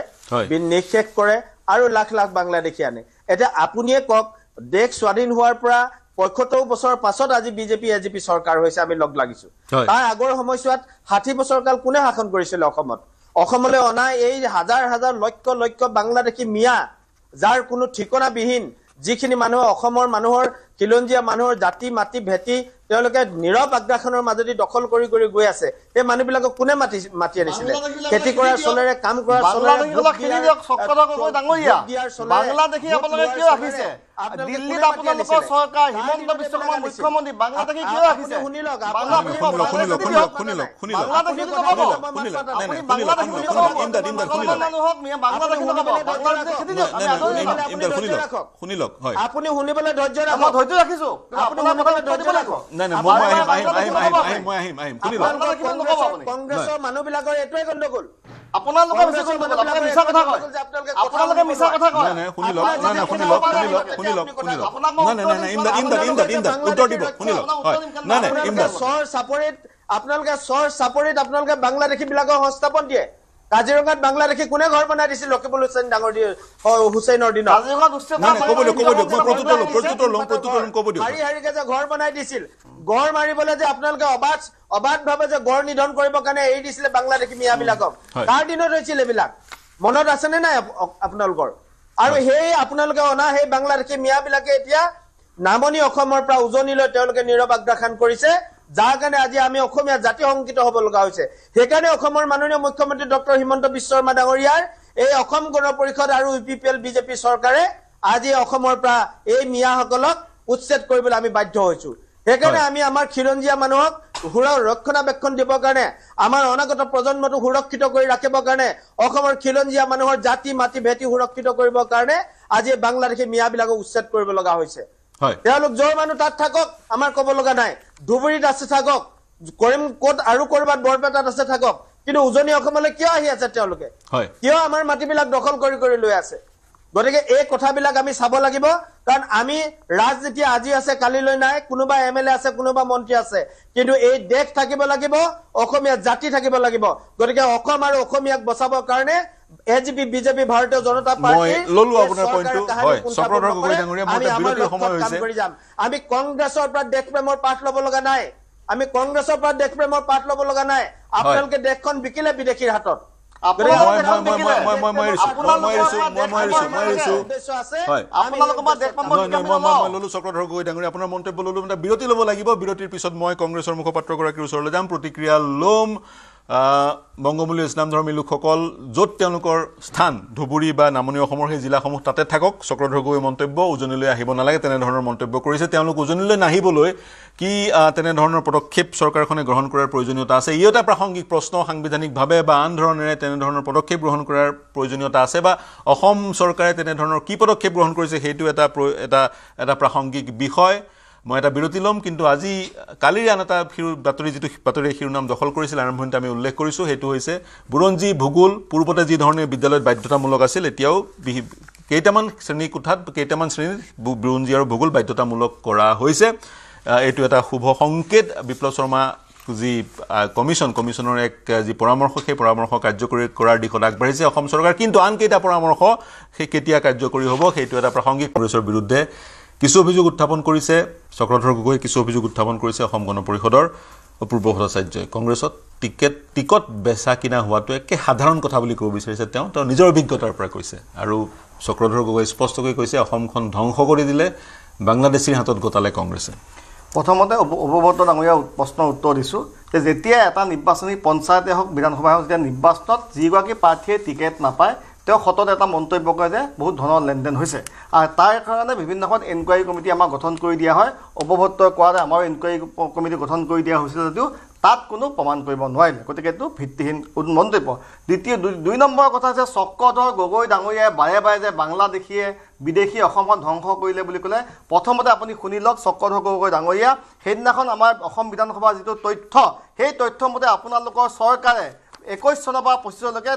নিষেধ কৰে আৰু লাখ লাখ বাংলাদেশী আনে এতিয়া আপুনিয়ে কওক দেশ স্বাধীন হোৱাৰ পৰা ৭৫ বছৰ পাছত আজি বিজেপি এজিপি চৰকাৰ হৈছে আমি লগ লাগিছো তাৰ আগৰ সময়ছোৱাত ৬০ বছৰ কাল কোনে শাসন কৰিছিল অসমলৈ অনা এই হাজাৰ হাজাৰ লক্ষ লক্ষ বাংলাদেশী মিয়া যাৰ কোনো ঠিকনাবিহীন যিখিনি মানুহ অসমৰ মানুহৰ খিলঞ্জীয়া মানুহৰ জাতি মাটি ভেটি তেওঁলোকে নীৰৱ আগ্ৰাসনৰ মাজেদি দখল কৰি গৈ আছে এই মানুহবিলাকক কোনে মাতি আনিছিলে খেতি কৰাৰ চলেৰে কাম কৰাৰ চলেৰে
বাংলাদেশী আপোনালোকে কিয় ৰাখিছে দিল্লীত আপোনালোকৰ চৰকাৰ হিমন্ত বিশ্ব শৰ্মা মুখ্যমন্ত্ৰী বাংলাদেশী কিয় ৰাখিছে
আপুনি শুনিবলৈ ধৈৰ্য
ৰাখিছো
কংগ্ৰেছৰ মানুহবিলাকৰ এইটোৱে গণ্ডগোল
আপোনালোকে মিছা কথা কয় আপোনালোকে মিছা কথা কয়
আপোনালোকে বাংলাদেশী বিলাকক সংস্থাপন দিয়ে কাজিৰঙাত বাংলাদেশী কোনে ঘৰ বনাই দিছিল লকিবুল হুছেইন হুছেইনৰ দিনত ঘৰ বনাই দিছিল গড় মাৰিবলৈ যে আপোনালোকে অবাধভাৱে যে গড় নিধন কৰিবৰ কাৰণে এৰি দিছিলে বাংলাদেশী মিয়াবিলাকক তাৰ দিনত হৈছিল এইবিলাক মনত আছেনে নাই আপোনালোকৰ আৰু সেই আপোনালোকে অনা সেই বাংলাদেশী মিয়াবিলাকে এতিয়া নামনি অসমৰ পৰা উজনিলৈ তেওঁলোকে নীৰৱ আগ্ৰাসন কৰিছে যাৰ কাৰণে আজি আমি অসমীয়া জাতি সংকিত হ'ব লগা হৈছে সেইকাৰণে অসমৰ মাননীয় মুখ্যমন্ত্ৰী ডক্টৰ হিমন্ত বিশ্ব শৰ্মা ডাঙৰীয়াৰ এই অসম গণ পৰিষদ আৰু ইউপিপিএল বিজেপি চৰকাৰে আজি অসমৰ পৰা এই মিয়াসকলক উচ্ছেদ কৰিবলৈ আমি বাধ্য হৈছো সেইকাৰণে আমি আমাৰ খিলঞ্জীয়া মানুহক ৰক্ষণাবেক্ষণ দিবৰ কাৰণে আমাৰ অনাগত প্ৰজন্মটো সুৰক্ষিত কৰি ৰাখিবৰ কাৰণে অসমৰ খিলঞ্জীয়া মানুহৰ জাতি মাটি ভেটি সুৰক্ষিত কৰিবৰ কাৰণে আজি বাংলাদেশী মিয়াবিলাকক উচ্ছেদ কৰিব লগা হৈছে তেওঁলোক য'ৰ মানুহ তাত থাকক আমাৰ ক'ব লগা নাই ধুবুৰীত আছে থাকক কৰিম ক'ত আৰু ক'ৰবাত বৰপেটাত আছে থাকক কিন্তু উজনি অসমলৈ কিয় আহি আছে তেওঁলোকে কিয় আমাৰ মাটিবিলাক দখল কৰি কৰি লৈ আছে গতিকে এই কথাবিলাক আমি চাব লাগিব কাৰণ আমি ৰাজনীতি আজি আছে কালিলৈ নাই কোনোবা এমএলএ আছে কোনোবা মন্ত্ৰী আছে কিন্তু এই দেশ থাকিব লাগিব অসমীয়া জাতি থাকিব লাগিব গতিকে অসম আৰু অসমীয়াক বচাবৰ কাৰণে এজিপি বিজেপি ভাৰতীয় জনতা পাৰ্টি
ললো আপোনাৰ পইণ্টটো হয় চক্ৰধৰ গগৈ ডাঙৰীয়া মই বিৰতিৰ সময় হৈছে
আমি কংগ্ৰেছৰ পৰা দেশপ্ৰেমৰ পাঠ ল'ব লগা নাই আমি কংগ্ৰেছৰ পৰা দেশপ্ৰেমৰ পাঠ ল'ব লগা নাই আপোনালোকে দেশখন বিকিলে বিদেশীৰ হাতত
চক্ৰধৰ গগৈ ডাঙৰীয়া আপোনাৰ মন্তব্য ললো বিৰতি ল'ব লাগিব বিৰতিৰ পিছত মই কংগ্ৰেছৰ মুখপাত্ৰগৰাকীৰ ওচৰলৈ যাম প্ৰতিক্ৰিয়া ল'ম বংগমূলীয় ইছলাম ধৰ্মী লোকসকল য'ত তেওঁলোকৰ স্থান ধুবুৰী বা নামনি অসমৰ সেই জিলাসমূহ তাতে থাকক চক্ৰধৰ গগৈ মন্তব্য উজনিলৈ আহিব নালাগে তেনেধৰণৰ মন্তব্য কৰিছে তেওঁলোক উজনিলৈ নাহিবলৈ কি তেনেধৰণৰ পদক্ষেপ চৰকাৰখনে গ্ৰহণ কৰাৰ প্ৰয়োজনীয়তা আছে ই এটা প্ৰাসংগিক প্ৰশ্ন সাংবিধানিকভাৱে বা আন ধৰণেৰে তেনেধৰণৰ পদক্ষেপ গ্ৰহণ কৰাৰ প্ৰয়োজনীয়তা আছে বা অসম চৰকাৰে তেনেধৰণৰ কি পদক্ষেপ গ্ৰহণ কৰিছে সেইটো এটা প্ৰাসংগিক বিষয় মই এটা বিৰতি ল'ম কিন্তু আজি কালিৰ আন এটা বাতৰি যিটো বাতৰিয়ে শিৰোনাম দখল কৰিছিল আৰম্ভণিতে আমি উল্লেখ কৰিছোঁ সেইটো হৈছে বুৰঞ্জী ভূগোল পূৰ্বতে যি ধৰণে বিদ্যালয়ত বাধ্যতামূলক আছিল এতিয়াও কেইটামান শ্ৰেণী কোঠাত কেইটামান শ্ৰেণীত বুৰঞ্জী আৰু ভূগোল বাধ্যতামূলক কৰা হৈছে এইটো এটা শুভ সংকেত বিপ্লৱ শৰ্মা যি কমিশ্যনৰ এক যি পৰামৰ্শ সেই পৰামৰ্শ কাৰ্যকৰী কৰাৰ দিশত আগবাঢ়িছে অসম চৰকাৰ কিন্তু আন কেইটা পৰামৰ্শ সেই কেতিয়া কাৰ্যকৰী হ'ব সেইটো এটা প্ৰাসংগিক কংগ্ৰেছৰ বিৰুদ্ধে কিছু অভিযোগ উত্থাপন কৰিছে চক্ৰধৰ গগৈ কিছু অভিযোগ উত্থাপন কৰিছে অসম গণ পৰিষদৰ অপূৰ্ব ভট্টাচাৰ্যই কংগ্ৰেছত টিকট বেচা কিনা হোৱাটো একে সাধাৰণ কথা বুলি ক'ব বিচাৰিছে তেওঁ নিজৰ অভিজ্ঞতাৰ পৰা কৈছে আৰু চক্ৰধৰ গগৈ স্পষ্টকৈ কৈছে অসমখন ধ্বংস কৰি দিলে বাংলাদেশীৰ হাতত গতালে কংগ্ৰেছে
প্ৰথমতে অৱভট্ট ডাঙৰীয়া প্ৰশ্নৰ উত্তৰ দিছোঁ যে যেতিয়া এটা নিৰ্বাচনী পঞ্চায়তে হওক বিধানসভাই হওক যেতিয়া নিৰ্বাচনত যিগৰাকী প্ৰাৰ্থীয়ে টিকেট নাপায় তেওঁ সতত এটা মন্তব্য কৰে যে বহুত ধনৰ লেনদেন হৈছে আৰু তাৰ কাৰণে বিভিন্ন সময়ত এনকুৱাৰী কমিটি আমাক গঠন কৰি দিয়া হয় অৱভট্টই কোৱাৰে আমাৰো এনকুৱাৰী কমিটি গঠন কৰি দিয়া হৈছিল যদিও তাত কোনো প্ৰমাণ কৰিব নোৱাৰিলে গতিকে এইটো ভিত্তিহীন মন্তব্য দ্বিতীয় দুই নম্বৰৰ কথা হৈছে চক্ৰধৰ গগৈ ডাঙৰীয়াই বাৰে বাৰে যে বাংলাদেশীয়ে বিদেশী অসমখন ধ্বংস কৰিলে বুলি ক'লে প্ৰথমতে আপুনি শুনি লওক চক্ৰধৰ গগৈ ডাঙৰীয়া সেইদিনাখন আমাৰ অসম বিধানসভাৰ যিটো তথ্য সেই তথ্য মতে আপোনালোকৰ চৰকাৰে 21 চনৰ পৰা 25 চনলৈকে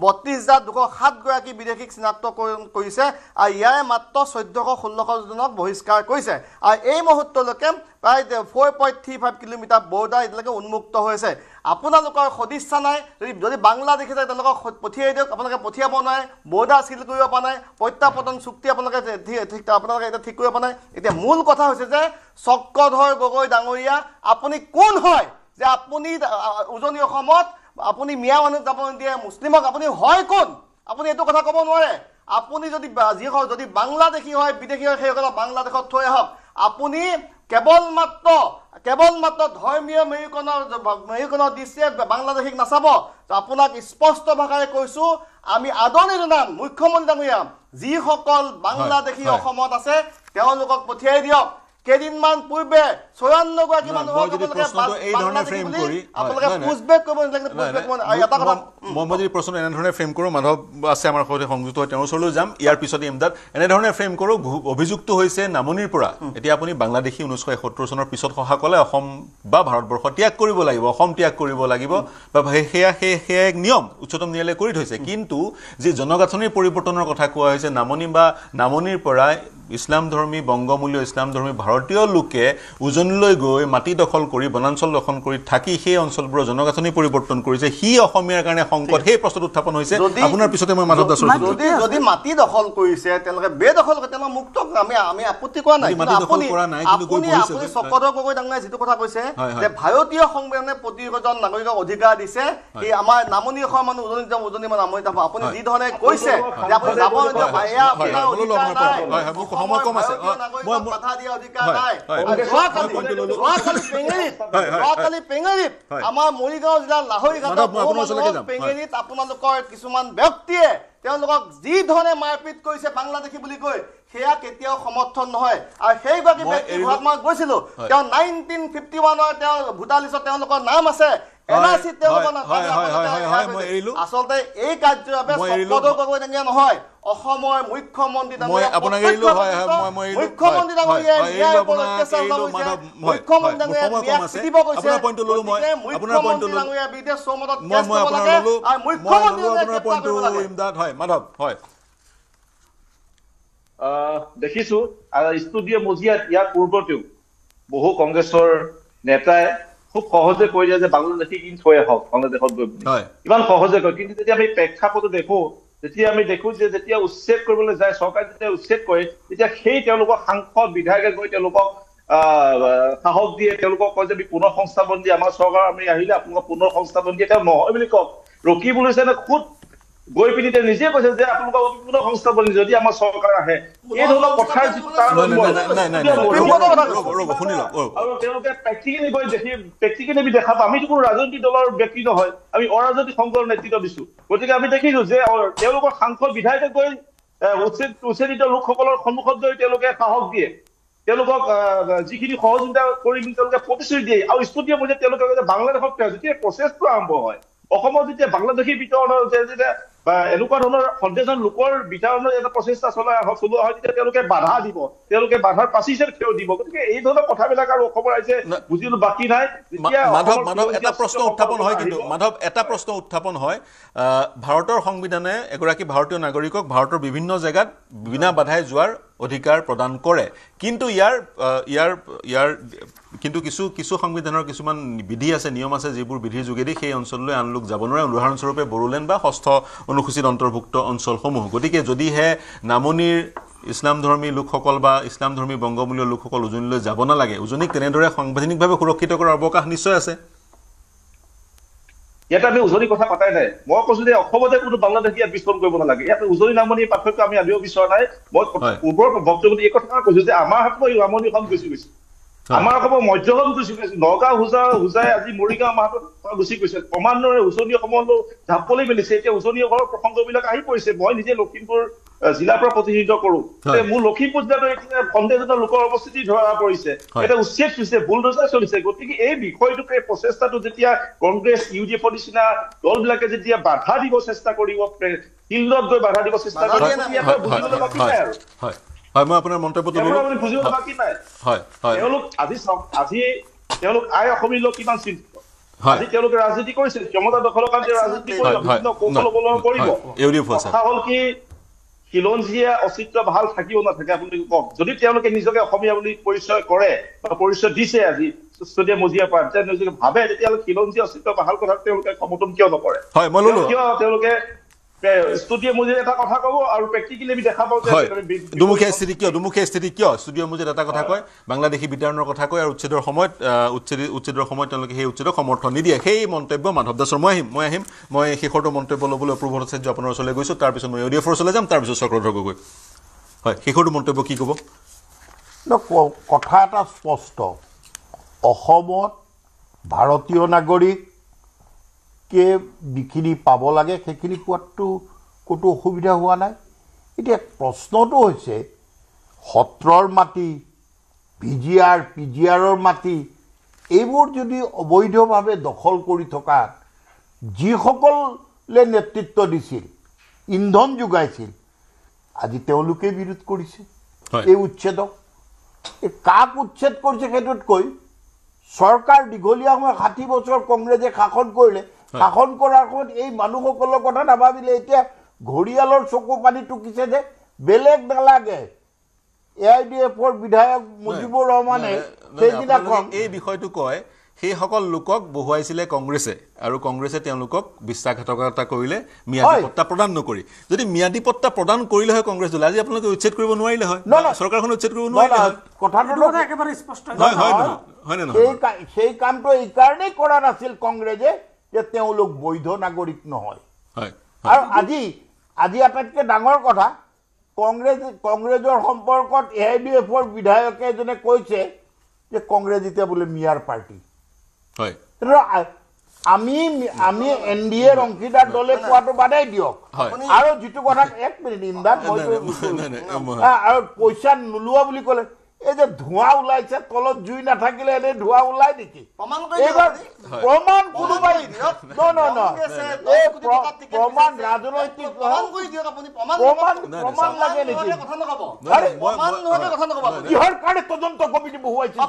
32,207 বিদেশীক চিনাক্তকৰণ কৰিছে আৰু ইয়াৰে মাত্ৰ 1400-1600 জনক বহিষ্কাৰ কৰিছে আৰু এই মুহূৰ্তলৈকে প্ৰায় 4.35 কিলোমিটাৰ বৰ্ডাৰ এতিয়ালৈকে উন্মুক্ত হৈছে আপোনালোকৰ সদিচ্ছা নাই যদি বাংলাদেশে যায় তেওঁলোকক পঠিয়াই দিয়ক আপোনালোকে পঠিয়াব নোৱাৰে বৰ্ডাৰ চিল কৰিব পৰা নাই প্ৰত্যাপতন চুক্তি আপোনালোকে এতিয়া ঠিক কৰিব পৰা নাই এতিয়া মূল কথা হৈছে যে চক্ৰধৰ গগৈ ডাঙৰীয়া আপুনি কোন হয় যে আপুনি উজনি অসমত আপুনি মিয়া মানুহ যাব নিদিয়ে মুছলিমক আপুনি হয় কোন আপুনি এইটো কথা ক'ব নোৱাৰে আপুনি যদি বাংলাদেশী হয় বিদেশী হয় সেইসকলক বাংলাদেশত থৈ আহক আপুনি কেৱল মাত্ৰ ধৰ্মীয় মেৰুকৰণৰ দৃষ্টিয়ে বাংলাদেশীক নাচাব আপোনাক স্পষ্ট ভাষাৰে কৈছোঁ আমি আদৰণি জনাম মুখ্যমন্ত্ৰী ডাঙৰীয়া যিসকল বাংলাদেশী অসমত আছে তেওঁলোকক পঠিয়াই দিয়ক কেইদিনমান পূৰ্বে 94গৰাকী মানুহক
মই যদি প্ৰশ্ন এনেধৰণে ফ্ৰেম কৰোঁ মাধৱ আছে আমাৰ সৈতে সংযুক্ত হৈ তেওঁৰ ওচৰলৈ যাম ইয়াৰ পিছত ইমদাদ এনেধৰণে ফ্ৰেম কৰোঁ অভিযুক্ত হৈছে নামনিৰ পৰা এতিয়া আপুনি বাংলাদেশী 1971 চনৰ পিছত সহাকলে অসম বা ভাৰতবৰ্ষ ত্যাগ কৰিব লাগিব অসম ত্যাগ কৰিব লাগিব বা সেয়া এক নিয়ম উচ্চতম ন্যায়ালয়ে কৰি থৈছে কিন্তু যি জনগাঁথনিৰ পৰিৱৰ্তনৰ কথা কোৱা হৈছে নামনিৰ পৰা ইছলাম ধৰ্মী বংগমূলীয় ইছলাম ধৰ্মী ভাৰতীয় লোকে উজনিলৈ গৈ মাটি দখল কৰি বনাঞ্চল দখল কৰি থাকি সেই অঞ্চলবোৰৰ জনগাঁথনি পৰিৱৰ্তন কৰিছে সি অসমীয়াৰ কাৰণে সংকট সেই প্ৰশ্নটো উত্থাপন হৈছে আপোনাৰ পিছতে মই মাধৱ দাসৰ
যদি মাটি দখল কৰিছে তেওঁলোকে বেদখল কৰে তেওঁলোকে মুক্ত আমি আপত্তি কৰা নাই আপুনি চক্ৰধৰ গগৈ ডাঙৰীয়াই যিটো কথা কৈছে যে ভাৰতীয় সংবিধানে প্ৰতিজন নাগৰিকক অধিকাৰ দিছে এই আমাৰ নামনি অসমৰ মানুহ উজনি নামনি যাব আপুনি যি ধৰণে কৈছে যে আপুনি যাব
সময় কম আছে
বাধা দিয়া অধিকাৰ নাই যোৱাকালি পেঙেৰিত আমাৰ মৰিগাঁও জিলাৰ লাহৰীঘাটৰ পেঙেৰিত আপোনালোকৰ কিছুমান ব্যক্তিয়ে তেওঁলোকক যি ধৰণে মাৰপিট কৰিছে বাংলাদেশী বুলি কৈ সেয়া কেতিয়াও সমৰ্থন নহয় আৰু সেইগৰাকী ব্যক্তিৰ ঘৰত মই গৈছিলো তেওঁ 1951 তেওঁ ভোটাৰ লিষ্টত তেওঁলোকৰ নাম আছে আচলতে এই কাৰ্যৰ বাবে নহয় অসমৰ মুখ্যমন্ত্ৰী
দেখিছো ষ্টুডিঅ' মজিয়াত ইয়াৰ পূৰ্বতেও বহু কংগ্ৰেছৰ নেতাই খুব সহজে কৈ দিয়ে যে বাংলাদেশী কিন্তু থৈ আহক বাংলাদেশত গৈ ইমান সহজে কয় কিন্তু যেতিয়া আমি প্ৰেক্ষাপটত দেখো যেতিয়া আমি দেখো যে যেতিয়া উচ্ছেদ কৰিবলৈ যায় চৰকাৰে যেতিয়া উচ্ছেদ কৰে তেতিয়া সেই তেওঁলোকৰ সাংসদ বিধায়কে গৈ তেওঁলোকক সাহস দিয়ে তেওঁলোকক কয় যে আমি পুনৰ সংস্থাপন দিয়ে আমাৰ চৰকাৰ আমি আহিলে আপোনালোকক পুনৰ সংস্থাপন দিয়ে তেওঁ নহয় বুলি কওক ৰকিবুল হুছেইনে খুদ গৈ পিনি তেওঁ নিজে কৈছে যে আপোনালোকক পুনৰ সংস্থাপন যদি আমাৰ চৰকাৰ আহে এই ধৰণৰ কথাৰ যিটো আৰু তেওঁলোকে প্ৰেক্টিকেলি আমি দেখা পাওঁ আমিতো কোনো ৰাজনৈতিক দলৰ ব্যক্তি নহয় আমি অৰাজনৈতিক সংঘৰ নেতৃত্ব দিছো গতিকে আমি দেখিছো যে তেওঁলোকৰ সাংসদ বিধায়কে গৈ উচ্ছেদিত লোকসকলৰ সন্মুখত গৈ তেওঁলোকে সাহস দিয়ে তেওঁলোকক যিখিনি সহযোগিতা কৰিম তেওঁলোকে প্ৰতিশ্ৰুতি দিয়ে আৰু ষ্টুডিঅ' মজিয়াত তেওঁলোকে বাংলাদেশত যেতিয়া প্ৰচেছটো আৰম্ভ হয় অসমত যেতিয়া বাংলাদেশী বিতৰণৰ যেতিয়া এনেকুৱা ধৰণৰ সন্দেহজন লোকৰ বিতৰণৰ এটা প্ৰচেষ্টা চলোৱা হয় তেতিয়া তেওঁলোকে বাধা দিব তেওঁলোকে বাধাৰ পাচিছে থিয় দিব গতিকে এই ধৰণৰ কথাবিলাক আৰু অসমৰ ৰাইজে বুজিলো বাকী নাই
মাধৱ এটা প্ৰশ্ন উত্থাপন হয় কিন্তু মাধৱ এটা প্ৰশ্ন উত্থাপন হয় ভাৰতৰ সংবিধানে এগৰাকী ভাৰতীয় নাগৰিকক ভাৰতৰ বিভিন্ন জেগাত বিনা বাধাই যোৱাৰ অধিকাৰ প্ৰদান কৰে কিন্তু ইয়াৰ কিন্তু কিছু সংবিধানৰ কিছুমান বিধি আছে নিয়ম আছে যিবোৰ বিধিৰ যোগেদি সেই অঞ্চললৈ আন লোক যাব নোৱাৰে উদাহৰণস্বৰূপে বড়োলেণ্ড বা ষষ্ঠ অনুসূচিত অন্তৰ্ভুক্ত অঞ্চলসমূহ গতিকে যদিহে নামনিৰ ইছলামধৰ্মী লোকসকল বা ইছলামধৰ্মী বংগমূলীয় লোকসকল উজনিলৈ যাব নালাগে উজনিক তেনেদৰে সাংবিধানিকভাৱে সুৰক্ষিত কৰাৰ অৱকাশ নিশ্চয় আছে
ইয়াত আমি উজনি কথা পাতাই নাই মই কৈছো যে অসমতে কোনো বাংলাদেশী ইয়াত বিস্ফোৰণ কৰিব নালাগে ইয়াত উজনি নামনি পাৰ্থক্য আমি আনিব বিচৰা নাই মই পূৰ্বৰ বক্তব্যত এই কথা কৈছো যে আমাৰ হাতত এই নামনিখন গুচি গৈছে আমাৰ অসমৰ মধ্যখন গুচি গৈছে নগাঁও হোজাই আজি মৰিগাঁও আমাৰ হাতত গুচি গৈছে ক্ৰমান্বয়ে উজনি অসমলৈ ঢাপলি মেলিছে এতিয়া উজনি অসমৰ প্ৰসংগবিলাক আহি পৰিছে মই নিজে লখিমপুৰ জিলাৰ পৰা প্ৰতিনিধিত্ব কৰো মোৰ লখিমপুৰ জিলাতো এতিয়া সন্দেহজনক লোকৰ অৱস্থিতি ধৰা পৰিছে এটা উচ্ছেদ হৈছে বুলডোজাৰ চলিছে গতিকে এই বিষয়টোক এই প্ৰচেষ্টাটো যেতিয়া কংগ্ৰেছ ইউডিএফৰ নিচিনা দলবিলাকে যেতিয়া বাধা দিব চেষ্টা কৰিব ফিল্ডত গৈ বাধা দিব চেষ্টা কৰিব
হয় মই আপোনাৰ মন্তব্যটো
বুজিব বাকী নাই তেওঁলোক আজি তেওঁলোক আই অসমীয়া লোক কিমান চিন্তিত আজি তেওঁলোকে ৰাজনীতি কৰিছে ক্ষমতা দখলৰ কাৰণে ৰাজনীতি কৰিব কথা হ'ল কি খিলঞ্জীয়া অস্তিত্ব ভাল থাকিব নাথাকে আপুনি কওক যদি তেওঁলোকে নিজকে অসমীয়া বুলি পৰিচয় কৰে বা পৰিচয় দিছে আজি ষ্টুডিঅ' মজিয়াৰ পৰা তেওঁলোকে ভাবে তেতিয়াহ'লে খিলঞ্জীয়া অস্তিত্ব ভাল কথা তেওঁলোকে সমৰ্থন কিয় নকৰে কিয় তেওঁলোকে ষ্টুডিঅ' মজিয়াত এটা কথা ক'ব আৰু প্ৰেক্টিকেলি আমি দেখা পাওঁ যে
দুমুখীয়া স্থিতি কিয় ষ্টুডিঅ' মজিয়াত এটা কথা কয় বাংলাদেশী বিতৰণৰ কথা কয় আৰু উচ্ছেদৰ সময়ত তেওঁলোকে সেই উচ্ছেদক সমৰ্থন নিদিয়ে সেই মন্তব্য মাধৱ দাসৰ মই আহিম মই শেষৰটো মন্তব্য ল'বলৈ অপূৰ্ব আচাৰ্য আপোনাৰ ওচৰলৈ গৈছোঁ তাৰপিছত মই ইউডিএফৰ ওচৰলৈ যাম তাৰপিছত চক্ৰধৰ গগৈ হয় শেষৰটো মন্তব্য কি ক'ব
কথা এটা স্পষ্ট অসমত ভাৰতীয় নাগৰিক যিখিনি পাব লাগে সেইখিনি পোৱাটো ক'তো অসুবিধা হোৱা নাই এতিয়া প্ৰশ্নটো হৈছে সত্ৰৰ মাটি পিজিআৰৰ মাটি এইবোৰ যদি অবৈধভাৱে দখল কৰি থকা যিসকলে নেতৃত্ব দিছিল ইন্ধন যোগাইছিল আজি তেওঁলোকে বিৰোধ কৰিছে এই উচ্ছেদক কাক উচ্ছেদ কৰিছে সেইটোতকৈ চৰকাৰ দীঘলীয়া সময় 60 বছৰ কংগ্ৰেছে শাসন কৰিলে শাসন কৰাৰ সময়ত এই মানুহসকলৰ কথা নাভাবিলে এতিয়া ঘৰিয়ালৰ চকু পানী টুকিছে যে বেলেগ নালাগে AIDFৰ বিধায়ক মুজিবুৰ ৰহমানে সেইদিনাখন
এই বিষয়টো কয় সেইসকল লোকক বহুৱাইছিলে কংগ্ৰেছে আৰু কংগ্ৰেছে তেওঁলোকক বিশ্বাসঘাতকতা কৰিলে ম্যাদী পট্টা প্ৰদান নকৰি যদি ম্যাদী পট্টা প্ৰদান কৰিলে হয় কংগ্ৰেছ দলে আজি আপোনালোকে উচ্ছেদ কৰিব নোৱাৰিলে হয় চৰকাৰখন উচ্ছেদ কৰিব নোৱাৰিলে হয়
কথাটো একেবাৰে স্পষ্ট
সেই কামটো এইকাৰণেই কৰা নাছিল কংগ্ৰেছে যে তেওঁলোক বৈধ নাগৰিক নহয় আৰু আজি আটাইতকৈ ডাঙৰ কথা কংগ্ৰেছৰ সম্পৰ্কত AIDFৰ বিধায়কে এজনে কৈছে যে কংগ্ৰেছ এতিয়া বোলে মিয়াৰ পাৰ্টি
হয়
আমি NDAৰ অংশীদাৰ দলে কোৱাটো বাদেই দিয়ক আৰু যিটো কথা 1 মিনিট ইন্দাত আৰু পইচা নোলোৱা বুলি ক'লে এই যে ধোঁৱা ওলাইছে তলত জুই নাথাকিলে এনে ধোঁৱা ওলাই নেকি প্ৰমাণ কোনোবাই প্ৰমাণ ৰাজনৈতিক প্ৰমাণ লাগে নেকি কিহৰ কাৰণে তদন্ত কমিটি বহুৱাইছে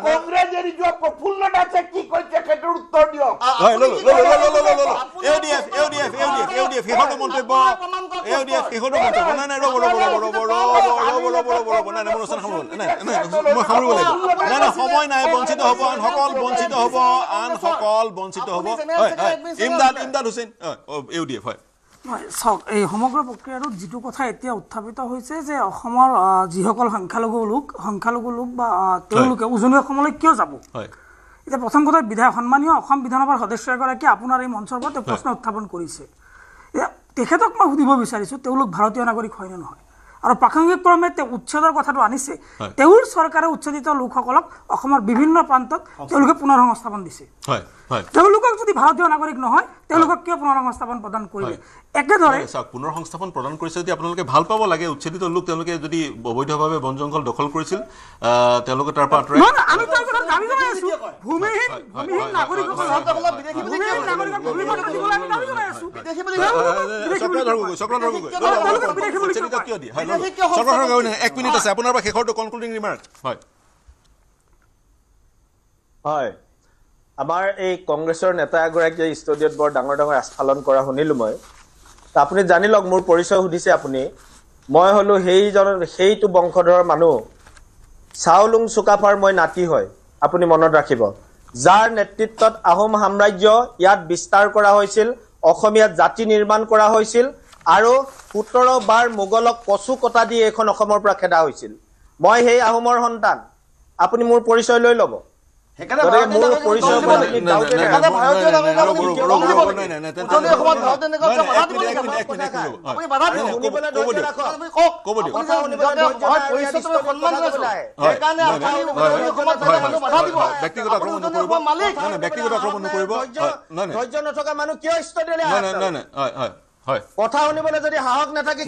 কংগ্ৰেছৰ যোৱা প্ৰফুল্লতা আছে কি কৈছে সেইটোৰ উত্তৰ দিয়ক
সময় নাই বঞ্চিত হ'ব আন সকল বঞ্চিত হ'ব ইমদাদ হুছেইন AUDF হয়
চাওক এই সমগ্ৰ প্ৰক্ৰিয়াটোত যিটো কথা এতিয়া উত্থাপিত হৈছে যে অসমৰ যিসকল সংখ্যালঘু লোক বা তেওঁলোকে উজনি অসমলৈ কিয় যাব এতিয়া প্ৰথম কথা সন্মানীয় অসম বিধানসভাৰ সদস্য এগৰাকী আপোনাৰ এই মঞ্চৰ পৰা প্ৰশ্ন উত্থাপন কৰিছে তেখেতক মই সুধিব বিচাৰিছোঁ তেওঁলোক ভাৰতীয় নাগৰিক হয় নে নহয় আৰু প্ৰাসংগিকক্ৰমে উচ্ছেদৰ কথাটো আনিছে তেওঁৰ চৰকাৰে উচ্ছেদিত লোকসকলক অসমৰ বিভিন্ন প্ৰান্তত তেওঁলোকে পুনৰ সংস্থাপন দিছে তেওঁলোকক যদি ভাৰতীয় নাগৰিক নহয় তেওঁলোকক কিয় পুনৰ সংস্থাপন প্ৰদান কৰিলে একেদৰে
পুনৰ সংস্থাপন প্ৰদান কৰিছে যদি আপোনালোকে ভাল পাব লাগে উচ্ছেদিত লোক তেওঁলোকে যদি অবৈধভাৱে বন জংঘল দখল কৰিছিল তেওঁলোকে তাৰ পৰা আঁতৰাই
আমি তাৰ কথা দাবী জনাই আছো ভূমিহীন নাগৰিকসকলক
এক মিনিট আছে আপোনাৰ শেষৰটো কনক্লুডিং ৰিমাৰ্ক
হয় আমাৰ এই কংগ্ৰেছৰ নেতা এগৰাকীয়ে ষ্টুডিঅ'ত বৰ ডাঙৰ আস্ফালন কৰা শুনিলোঁ মই আপুনি জানি লওক মোৰ পৰিচয় সুধিছে আপুনি মই হলো সেইটো বংশধৰৰ মানুহ চাওলুং চুকাফাৰ মই নাতি হয় আপুনি মনত ৰাখিব যাৰ নেতৃত্বত আহোম সাম্ৰাজ্য ইয়াত বিস্তাৰ কৰা হৈছিল অসমীয়া জাতি নিৰ্মাণ কৰা হৈছিল আৰু 17 বাৰ মোগলক কচু কটা দি এখন অসমৰ পৰা খেদা হৈছিল মই সেই আহোমৰ সন্তান আপুনি মোৰ পৰিচয় লৈ ল'ব ধৈৰ্য নথকা মানুহ কিয় কথা শুনিবলৈ যদি সাহস নাথাকে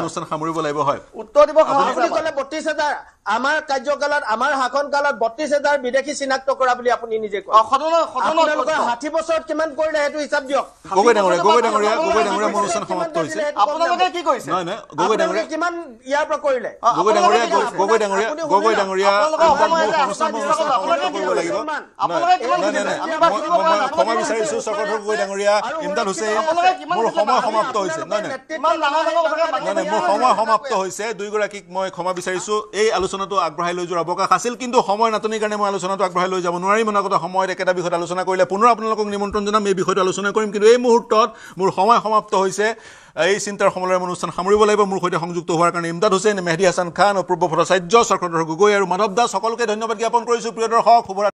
অনুষ্ঠান সামৰিব লাগিব হয়
উত্তৰ দিব আপুনি ক'লে 32,000 আমাৰ কাৰ্যকালত আমাৰ শাসন কালত 32,000 বিদেশী চিনাক্ত কৰা বুলি আপুনি নিজে কয় 60 বছৰত কিমান কৰিলে সেইটো হিচাপ দিয়ক
গগৈ ডাঙৰীয়া মোৰ অনুষ্ঠান সমাপ্ত হৈছে
আপোনালোকে কি কৰিছে গগৈ ডাঙৰীয়া কিমান ইয়াৰ পৰা কৰিলে
গগৈ ডাঙৰীয়া ক্ষমা বিচাৰিছো চক্ৰধৰ গগৈ ডাঙৰীয়া ইমদাদ হুছেইন মোৰ সময় সমাপ্ত হৈছে মোৰ সময় সমাপ্ত হৈছে দুইগৰাকীক মই ক্ষমা বিচাৰিছো এই আলোচনাটো আগবঢ়াই লৈ যোৱাৰ অৱকাশ আছিল কিন্তু সময় নাটনিৰ কাৰণে মই আলোচনাটো আগবঢ়াই লৈ যাব নোৱাৰিম অনাগত সময়ত একেটা বিষয়ত আলোচনা কৰিলে পুনৰ আপোনালোকক নিমন্ত্ৰণ জনাম এই বিষয়টো আলোচনা কৰিম কিন্তু এই মুহূৰ্তত মোৰ সময় সমাপ্ত হৈছে এই চিন্তাৰ সমলৰ অনুষ্ঠান সামৰিব লাগিব মোৰ সৈতে সংযুক্ত হোৱাৰ কাৰণে ইমদাদ হুছেইন মেহদী হাছান খান অপূৰ্ব ভট্টাচাৰ্য চক্ৰধৰ গগৈ আৰু মাধৱ দাস সকলোকে ধন্যবাদ জ্ঞাপন কৰিছো প্ৰিয় দৰ্শক শুভ